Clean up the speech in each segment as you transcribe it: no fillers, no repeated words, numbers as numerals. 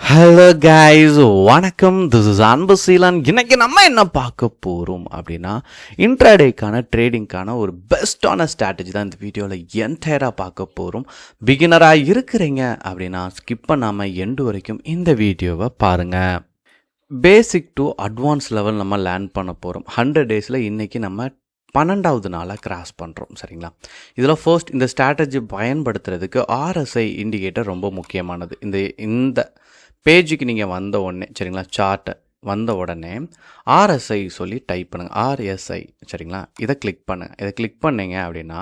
Hello guys, வணக்கம். This is அன்பு சீலன். இன்னைக்கு நம்ம என்ன பார்க்க போகிறோம் அப்படின்னா, இன்ட்ராடேக்கான ட்ரேடிங்கான ஒரு பெஸ்ட்டான ஸ்ட்ராட்டஜி தான் இந்த வீடியோவில் என்டையராக பார்க்க போகிறோம். பிகினராக இருக்கிறீங்க அப்படின்னா ஸ்கிப் பண்ணாமல் எண்டு வரைக்கும் இந்த வீடியோவை பாருங்கள். பேசிக் டு அட்வான்ஸ் லெவல் நம்ம லேர்ன் பண்ண போகிறோம். 100 டேஸில் இன்றைக்கி நம்ம 12வது நாளாக கிராஸ் பண்ணுறோம். சரிங்களா? இதில் ஃபர்ஸ்ட் இந்த ஸ்ட்ராட்டஜி பயன்படுத்துறதுக்கு RSI இண்டிகேட்டர் ரொம்ப முக்கியமானது. இந்த பேஜுக்கு நீங்கள் வந்த உடனே, சரிங்களா, சார்ட்டை வந்த உடனே RSI சொல்லி டைப் பண்ணுங்கள். RSI, சரிங்களா, இதை கிளிக் பண்ணுங்கள். இதை கிளிக் பண்ணிங்க அப்படின்னா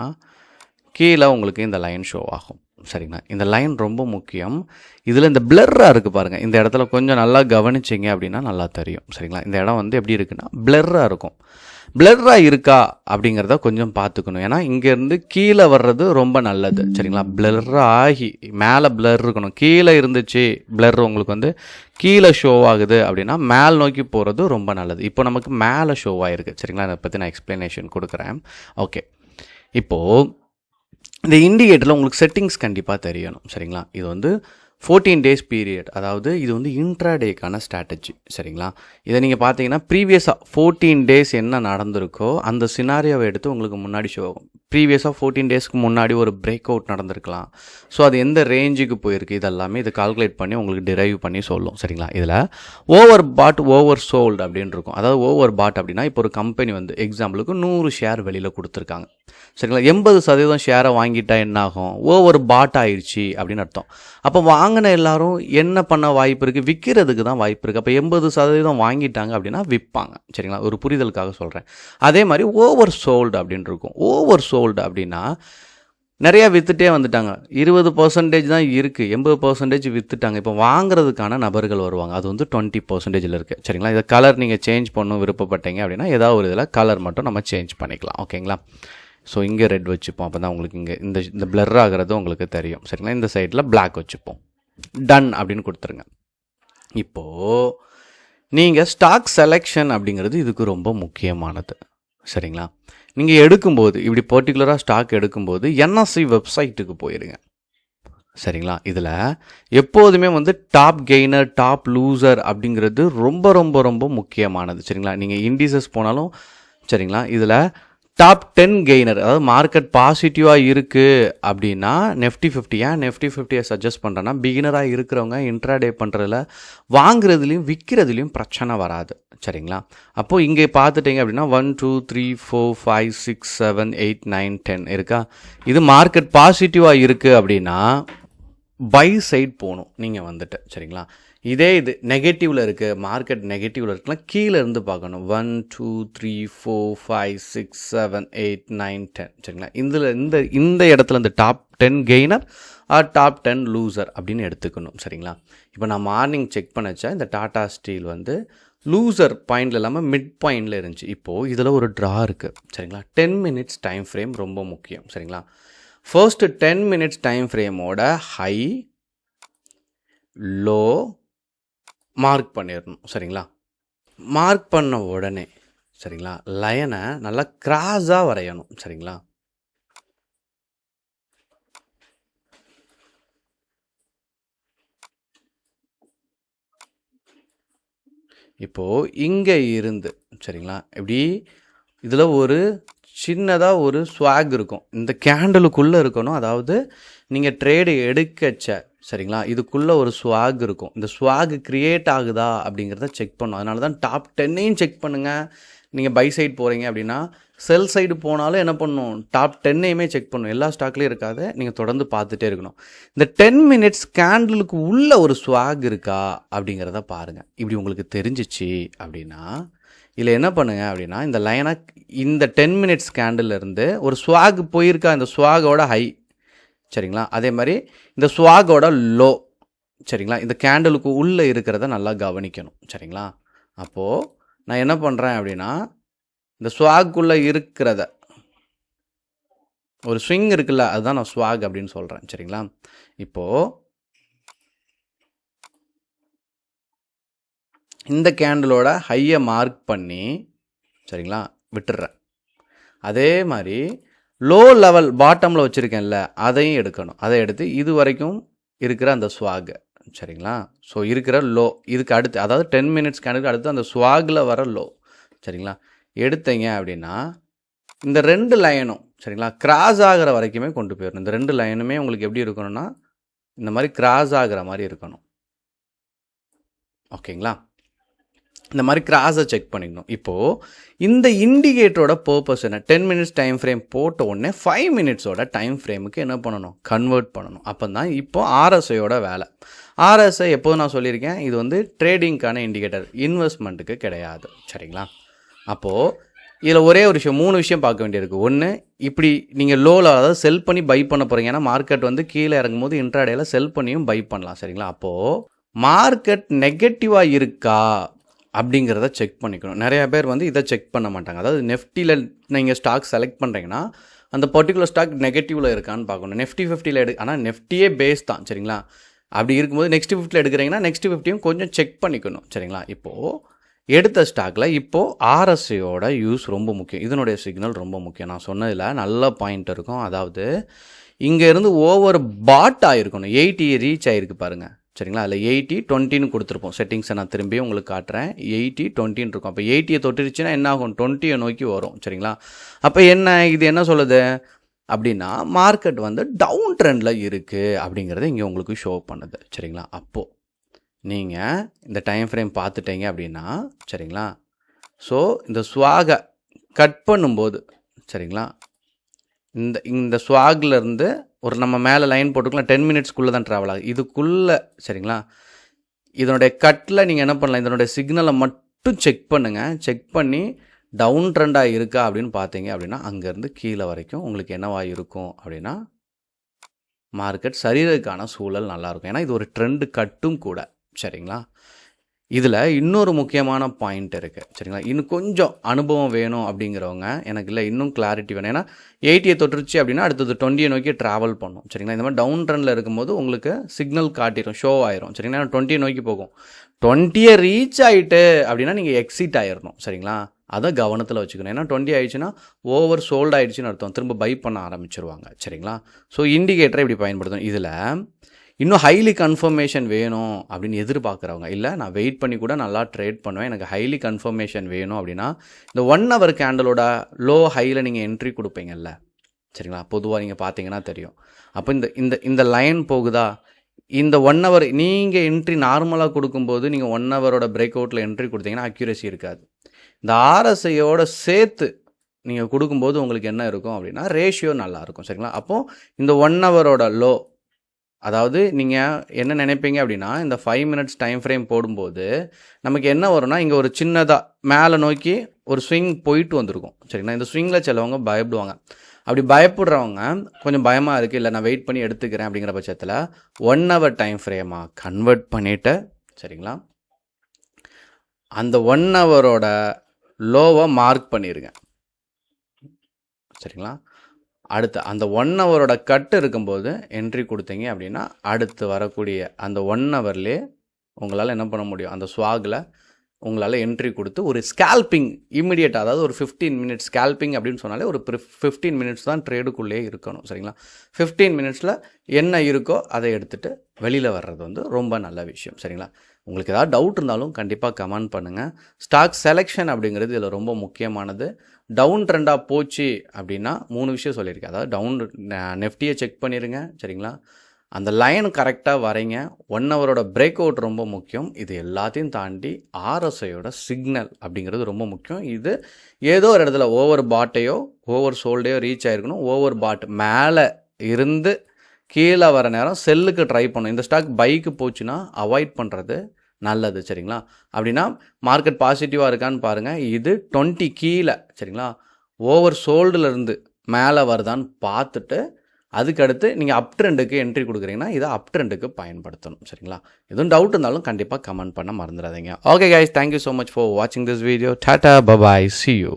கீழே உங்களுக்கு இந்த லைன் ஷோ ஆகும். சரிங்களா? இந்த லைன் ரொம்ப முக்கியம். இதில் இந்த பிளர்ராக இருக்குது பாருங்கள். இந்த இடத்துல கொஞ்சம் நல்லா கவனிச்சிங்க அப்படின்னா நல்லா தெரியும். சரிங்களா? இந்த இடம் வந்து எப்படி இருக்குன்னா பிளர்ராக இருக்கும். பிளர்ராக இருக்கா அப்படிங்கிறத கொஞ்சம் பார்த்துக்கணும். ஏன்னா இங்கேருந்து கீழே வர்றது ரொம்ப நல்லது. சரிங்களா? பிளர்ராக ஆகி மேலே பிளர் இருக்கணும். கீழே இருந்துச்சு பிளர் உங்களுக்கு வந்து கீழே ஷோ ஆகுது அப்படின்னா மேல் நோக்கி போகிறது ரொம்ப நல்லது. இப்போ நமக்கு மேலே ஷோ ஆகிருக்கு. சரிங்களா? அதை பற்றி நான் எக்ஸ்ப்ளனேஷன் கொடுக்குறேன். ஓகே, இப்போது இந்த இண்டிகேட்டரில் உங்களுக்கு செட்டிங்ஸ் கண்டிப்பாக தெரியணும். சரிங்களா? இது வந்து 14 டேஸ் பீரியட், அதாவது இது வந்து இன்ட்ராடேக்கான ஸ்ட்ராட்டஜி. சரிங்களா? இதை நீங்கள் பார்த்தீங்கன்னா ப்ரீவியஸாக 14 டேஸ் என்ன நடந்திருக்கோ அந்த சினாரியோவை எடுத்து உங்களுக்கு முன்னாடி ஷோ ஆகும். ப்ரீவியஸாக 14 டேஸ்க்கு முன்னாடி ஒரு பிரேக் அவுட் நடந்திருக்கலாம். ஸோ அது எந்த ரேஞ்சுக்கு போயிருக்கு இதெல்லாமே இது கால்குலேட் பண்ணி உங்களுக்கு டிரைவ் பண்ணி சொல்லும். சரிங்களா? இதில் ஓவர் பாட் ஓவர் சோல்டு அப்படின்னு இருக்கும். அதாவது ஓவர் பாட் அப்படின்னா இப்போ ஒரு கம்பெனி வந்து எக்ஸாம்பிளுக்கு 100 ஷேர் வெளியில் கொடுத்துருக்காங்க. சரிங்களா? 80% ஷேரை வாங்கிட்டா என்ன ஆகும்? ஓவர் பாட் ஆயிடுச்சு அப்படின்னு அர்த்தம். அப்போ வாங்கின எல்லாரும் என்ன பண்ண வாய்ப்பு இருக்குது? விற்கிறதுக்கு தான் வாய்ப்பு இருக்குது. அப்போ 80% வாங்கிட்டாங்க அப்படின்னா விற்பாங்க. சரிங்களா? ஒரு புரிதலுக்காக சொல்கிறேன். அதே மாதிரி ஓவர் சோல்டு அப்படின்னு இருக்கும். ஓவர் சோல்டு அப்படின்னா நிறையா விற்றுட்டே வந்துட்டாங்க. 20% தான் இருக்குது, 80% விற்றுட்டாங்க. இப்போ வாங்குறதுக்கான நபர்கள் வருவாங்க. அது வந்து 20%ல் இருக்குது. சரிங்களா? இதை கலர் நீங்கள் சேஞ்ச் பண்ணணும் விருப்பப்பட்டீங்க அப்படின்னா ஏதாவது ஒரு இதில் கலர் மட்டும் நம்ம சேஞ்ச் பண்ணிக்கலாம். ஓகேங்களா? ஸோ இங்கே ரெட் வச்சுப்போம். அப்போ தான் உங்களுக்கு இங்கே இந்த பிளர் ஆகிறது உங்களுக்கு தெரியும். சரிங்களா? இந்த சைடில் பிளாக் வச்சுப்போம். டன் அப்படின்னு கொடுத்துருங்க. இப்போது நீங்கள் ஸ்டாக் செலெக்ஷன் அப்படிங்கிறது இதுக்கு ரொம்ப முக்கியமானது. சரிங்களா? நீங்கள் எடுக்கும்போது இப்படி பர்டிகுலராக ஸ்டாக் எடுக்கும்போது NSE வெப்சைட்டுக்கு போயிடுங்க. சரிங்களா? இதில் எப்போதுமே வந்து டாப் கெய்னர் டாப் லூசர் அப்படிங்கிறது ரொம்ப ரொம்ப ரொம்ப முக்கியமானது. சரிங்களா? நீங்கள் இண்டிசஸ் போனாலும் சரிங்களா, இதில் டாப் 10 கெய்னர், அதாவது மார்க்கெட் பாசிட்டிவாக இருக்குது அப்படின்னா Nifty 50. ஏன் Nifty 50 சஜஸ்ட் பண்ணுறேன்னா, பிகினராக இருக்கிறவங்க இன்ட்ராடே பண்ணுறதுல வாங்குறதுலையும் விற்கிறதுலையும் பிரச்சனை வராது. சரிங்களா? அப்போது இங்கே பார்த்துட்டிங்க அப்படின்னா 1 2 3 4 5 6 7 8 9 10 இருக்கா? இது மார்க்கெட் பாசிட்டிவாக இருக்குது அப்படின்னா பை சைட் போகணும் நீங்கள் வந்துட்டு. சரிங்களா? இதே இது நெகட்டிவில் இருக்குது, மார்க்கெட் நெகட்டிவில் இருக்குன்னா கீழே இருந்து பார்க்கணும். 1 2 3 4 5 6 7 8 9 10. சரிங்களா? இந்த இடத்துல இந்த top 10 gainer or top 10 loser அப்படின்னு எடுத்துக்கணும். சரிங்களா? இப்போ நான் மார்னிங் செக் பண்ணச்சா இந்த டாடா ஸ்டீல் வந்து லூசர் பாயிண்டில் இல்லாமல் மிட் பாயிண்டில் இருந்துச்சு. இப்போது இதில் ஒரு ட்ரா இருக்குது. சரிங்களா? 10 மினிட்ஸ் டைம் ஃப்ரேம் ரொம்ப முக்கியம். சரிங்களா? ஃபர்ஸ்ட்டு 10 மினிட்ஸ் டைம் ஃப்ரேமோட ஹை லோ மார்க் பண்ணிடணும். சரிங்களா? மார்க் பண்ண உடனே சரிங்களா லைனை நல்லா கிராஸாக வரையணும். சரிங்களா? இப்போது இங்கே இருந்து சரிங்களா இப்படி இதில் ஒரு சின்னதாக ஒரு ஸ்வாக் இருக்கும். இந்த கேண்டலுக்குள்ளே இருக்கணும். அதாவது நீங்கள் ட்ரேடு எடுக்கச்ச சரிங்களா இதுக்குள்ளே ஒரு ஸ்வாக் இருக்கும். இந்த ஸ்வாக் க்ரியேட் ஆகுதா அப்படிங்கிறத செக் பண்ணணும். அதனால தான் டாப் 10ஐயும் செக் பண்ணுங்கள். நீங்கள் பை சைடு போகிறீங்க அப்படின்னா செல் சைடு போனாலும் என்ன பண்ணணும்? டாப் 10ஐயுமே செக் பண்ணணும். எல்லா ஸ்டாக்லேயும் இருக்காது, நீங்கள் தொடர்ந்து பார்த்துட்டே இருக்கணும். இந்த 10 மினிட்ஸ் கேண்டலுக்கு உள்ள ஒரு ஸ்வாக் இருக்கா அப்படிங்கிறத பாருங்கள். இப்படி உங்களுக்கு தெரிஞ்சிச்சு அப்படின்னா இதில் என்ன பண்ணுங்கள் அப்படின்னா இந்த லைனை இந்த 10 மினிட்ஸ் கேண்டில்லேருந்து ஒரு ஸ்வாக் போயிருக்கா, இந்த ஸ்வாகோட ஹை சரிங்களா, அதே மாதிரி இந்த ஸ்வாகோட லோ சரிங்களா, இந்த கேண்டலுக்கு உள்ளே இருக்கிறத நல்லா கவனிக்கணும். சரிங்களா? அப்போது நான் என்ன பண்ணுறேன் அப்படின்னா இந்த ஸ்வாக்குள்ளே இருக்கிறத ஒரு ஸ்விங் இருக்குல்ல, அதுதான் நான் ஸ்வாக் அப்படின்னு சொல்கிறேன். சரிங்களா? இப்போது இந்த கேண்டலோட ஹையை மார்க் பண்ணி சரிங்களா விட்டுடுறேன். அதே மாதிரி லோ லெவல் பாட்டமில் வச்சுருக்கேன்ல அதையும் எடுக்கணும். அதை எடுத்து இது வரைக்கும் இருக்கிற அந்த ஸ்வாக் சரிங்களா. ஸோ இருக்கிற லோ இதுக்கு அடுத்து, அதாவது 10 மினிட்ஸ் கேண்டலுக்கு அடுத்து அந்த ஸ்வாகில் வர லோ, சரிங்களா, எடுத்தீங்க அப்படின்னா இந்த 2 லைனும் சரிங்களா கிராஸ் ஆகிற வரைக்குமே கொண்டு போயிடணும். இந்த 2 லைனுமே உங்களுக்கு எப்படி இருக்கணும்னா இந்த மாதிரி கிராஸ் ஆகிற மாதிரி இருக்கணும். ஓகேங்களா. இந்த மாதிரி கிராஸை செக் பண்ணிக்கணும். இப்போது இந்த இண்டிகேட்டரோட பர்பஸ் என்ன, 10 மினிட்ஸ் டைம் ஃப்ரேம் போட்ட உடனே 5 மினிட்ஸோட டைம் ஃப்ரேமுக்கு என்ன பண்ணணும், கன்வெர்ட் பண்ணணும். அப்போ தான் இப்போது ஆர்எஸ்ஐயோட வேலை. ஆர்எஸ்ஐ எப்போது நான் சொல்லியிருக்கேன், இது வந்து ட்ரேடிங்க்கான இண்டிகேட்டர், இன்வெஸ்ட்மெண்ட்டுக்கு கிடையாது, சரிங்களா. அப்போது இதில் ஒரே ஒரு விஷயம், 3 விஷயம் பார்க்க வேண்டியிருக்கு. ஒன்று, இப்படி நீங்கள் லோவில் அதாவது செல் பண்ணி பை பண்ண போகிறீங்க. ஏன்னா மார்க்கெட் வந்து கீழே இறங்கும்போது இன்ட்ராடேயில் செல் பண்ணியும் பை பண்ணலாம், சரிங்களா. அப்போது மார்க்கெட் நெகட்டிவாக இருக்கா அப்படிங்கிறத செக் பண்ணிக்கணும். நிறையா பேர் வந்து இதை செக் பண்ண மாட்டாங்க. அதாவது நெஃப்டியில் நீங்கள் ஸ்டாக் செலக்ட் பண்ணுறீங்கன்னா அந்த பர்டிகுலர் ஸ்டாக் நெகட்டிவில் இருக்கான்னு பார்க்கணும். நெஃப்டி 50ல் ஆனால் நெஃப்டியே பேஸ் தான், சரிங்களா. அப்படி இருக்கும்போது நெக்ஸ்ட் 50ல் எடுக்கிறீங்கன்னா நெக்ஸ்ட் 50யும் கொஞ்சம் செக் பண்ணிக்கணும், சரிங்களா. இப்போது எடுத்த ஸ்டாக்கில் இப்போது ஆர்எஸ்ஐயோட யூஸ் ரொம்ப முக்கியம். இதனுடைய சிக்னல் ரொம்ப முக்கியம். நான் சொன்னதில் நல்ல பாயிண்ட் இருக்கும். அதாவது இங்கே இருந்து ஓவர் பாட் ஆகிருக்கணும். 80 ரீச் ஆகிருக்கு பாருங்கள், சரிங்களா. அதில் 80-20ன்னு கொடுத்துருப்போம். செட்டிங்ஸை நான் திரும்பியும் உங்களுக்கு காட்டுறேன். 80-20ன்னு இருக்கும். அப்போ 80யை தொட்டுருச்சுன்னா என்ன ஆகும், 20யை நோக்கி வரும், சரிங்களா. அப்போ என்ன இது என்ன சொல்லுது அப்படின்னா மார்க்கெட் வந்து டவுன் ட்ரெண்டில் இருக்குது அப்படிங்கிறத இங்கே உங்களுக்கு ஷோ பண்ணுது, சரிங்களா. அப்போது நீங்கள் இந்த டைம் ஃப்ரேம் பார்த்துட்டீங்க அப்படின்னா, சரிங்களா. ஸோ இந்த ஸ்வாகை கட் பண்ணும்போது, சரிங்களா, இந்த ஸ்வாக்லேருந்து ஒரு நம்ம மேலே லைன் போட்டுக்கலாம். 10 மினிட்ஸ்க்குள்ளே தான் ட்ராவல் ஆகுது இதுக்குள்ளே, சரிங்களா. இதனுடைய கட்டில் நீங்கள் என்ன பண்ணலாம், இதனுடைய சிக்னலை மட்டும் செக் பண்ணுங்கள். செக் பண்ணி டவுன் ட்ரெண்டாக இருக்கா அப்படின்னு பார்த்தீங்க அப்படின்னா அங்கேருந்து கீழே வரைக்கும் உங்களுக்கு என்னவாக இருக்கும் அப்படின்னா மார்க்கெட் சரீரத்துக்கான சூழல் நல்லாயிருக்கும். ஏன்னா இது ஒரு ட்ரெண்டு கட்டும் கூட, சரிங்களா. இதில் இன்னொரு முக்கியமான பாயிண்ட் இருக்குது, சரிங்களா. இன்னும் கொஞ்சம் அனுபவம் வேணும் அப்படிங்கிறவங்க, எனக்கு இல்லை இன்னும் கிளாரிட்டி வேணும். ஏன்னா 80யை தொட்டுருச்சு அப்படின்னா அடுத்தது 20யை நோக்கி ட்ராவல் பண்ணும், சரிங்களா. இந்த மாதிரி டவுன் ட்ரெண்டில் இருக்கும்போது உங்களுக்கு சிக்னல் காட்டிடும், ஷோ ஆயிரும், சரிங்களா. 20யை நோக்கி போகும். 20யை ரீச் ஆகிட்டு அப்படின்னா நீங்கள் எக்ஸிட் ஆயிடணும், சரிங்களா. அதை கவனத்தில் வச்சுக்கணும். ஏன்னா 20 ஆயிடுச்சுன்னா ஓவர் சோல்ட் ஆகிடுச்சின்னு அர்த்தம், திரும்ப பை பண்ண ஆரம்பிச்சிருவாங்க, சரிங்களா. ஸோ இண்டிகேட்டரை இப்படி பயன்படுத்தணும். இதில் இன்னும் ஹைலி கன்ஃபர்மேஷன் வேணும் அப்படின்னு எதிர்பார்க்குறவங்க, இல்லை நான் வெயிட் பண்ணி கூட நல்லா ட்ரேட் பண்ணுவேன், எனக்கு ஹைலி கன்ஃபர்மேஷன் வேணும் அப்படின்னா இந்த 1 ஹவர் கேண்டலோட லோ ஹையில் நீங்கள் என்ட்ரி கொடுப்பீங்கல்ல, சரிங்களா. பொதுவாக நீங்கள் பார்த்தீங்கன்னா தெரியும். அப்போ இந்த இந்த லைன் போகுதா, இந்த 1 ஹவர் நீங்கள் என்ட்ரி நார்மலாக கொடுக்கும்போது நீங்கள் 1 ஹவரோட பிரேக் அவுட்டில் என்ட்ரி கொடுத்தீங்கன்னா அக்யூரசி இருக்காது. இந்த ஆர்எஸ்ஐயோட சேர்த்து நீங்கள் கொடுக்கும்போது உங்களுக்கு என்ன இருக்கும் அப்படின்னா ரேஷியோ நல்லாயிருக்கும், சரிங்களா. அப்போது இந்த 1 ஹவரோட லோ, அதாவது நீங்கள் என்ன நினைப்பீங்க அப்படின்னா இந்த 5 மினிட்ஸ் டைம் ஃப்ரேம் போடும்போது நமக்கு என்ன வரும்னா இங்கே ஒரு சின்னதாக மேலே நோக்கி ஒரு ஸ்விங் போயிட்டு வந்திருக்கும், சரிங்களா. இந்த ஸ்விங்கில் சிலவங்க பயப்படுவாங்க. அப்படி பயப்படுறவங்க கொஞ்சம் பயமாக இருக்குது, இல்லை நான் வெயிட் பண்ணி எடுத்துக்கிறேன் அப்படிங்கிற பட்சத்தில் 1 ஹவர் டைம் ஃப்ரேமாக கன்வெர்ட் பண்ணிவிட்டு, சரிங்களா, அந்த 1 ஹவரோட லோவை மார்க் பண்ணிடுங்க, சரிங்களா. அடுத்து அந்த 1 ஹவரோட கட்டு இருக்கும்போது என்ட்ரி கொடுத்தீங்க அப்படின்னா அடுத்து வரக்கூடிய அந்த 1 ஹவர்லேயே உங்களால் என்ன பண்ண முடியும், அந்த ஸ்வாகில் உங்களால் என்ட்ரி கொடுத்து ஒரு ஸ்கேல்பிங் இம்மிடியேட்டாக, அதாவது ஒரு 15 மினிட்ஸ் ஸ்கேல்பிங் அப்படின்னு சொன்னாலே ஒரு 15 மினிட்ஸ் தான் ட்ரேடுக்குள்ளேயே இருக்கணும், சரிங்களா. 15 மினிட்ஸில் என்ன இருக்கோ அதை எடுத்துகிட்டு வெளியில் வர்றது வந்து ரொம்ப நல்ல விஷயம், சரிங்களா. உங்களுக்கு ஏதாவது டவுட் இருந்தாலும் கண்டிப்பாக கமெண்ட் பண்ணுங்கள். ஸ்டாக் செலெக்ஷன் அப்படிங்கிறது இதில் ரொம்ப முக்கியமானது. டவுன் ட்ரெண்டாக போச்சு அப்படின்னா 3 விஷயம் சொல்லியிருக்கேன். அதாவது டவுன் நெஃப்டியை செக் பண்ணிடுங்க, சரிங்களா. அந்த லைன் கரெக்டாக வரைங்க. 1 ஹவரோட பிரேக் அவுட் ரொம்ப முக்கியம். இது எல்லாத்தையும் தாண்டி ஆர்எஸ்ஐயோட சிக்னல் அப்படிங்கிறது ரொம்ப முக்கியம். இது ஏதோ ஒரு இடத்துல ஓவர் பாட்டையோ ஓவர் சோல்டையோ ரீச் ஆகிருக்கணும். ஓவர் பாட் மேலே இருந்து கீழே வர நேரம் செல்லுக்கு ட்ரை பண்ணும். இந்த ஸ்டாக் பைக்கு போச்சுன்னா அவாய்ட் பண்ணுறது நல்லது, சரிங்களா. அப்படின்னா மார்க்கெட் பாசிட்டிவாக இருக்கான்னு பாருங்கள். இது 20 கீழே, சரிங்களா, ஓவர் சோல்டுலேருந்து மேலே வருதான்னு பார்த்துட்டு அதுக்கடுத்து நீங்கள் அப் ட்ரெண்டுக்கு என்ட்ரி கொடுக்குறீங்கன்னா இதை அப் ட்ரெண்டுக்கு பயன்படுத்தணும், சரிங்களா. எதுவும் டவுட் இருந்தாலும் கண்டிப்பாக கமெண்ட் பண்ண மறந்துடாதீங்க. Okay guys, thank you so much for வாட்சிங் திஸ் வீடியோ. டாடா, பபாய், see you.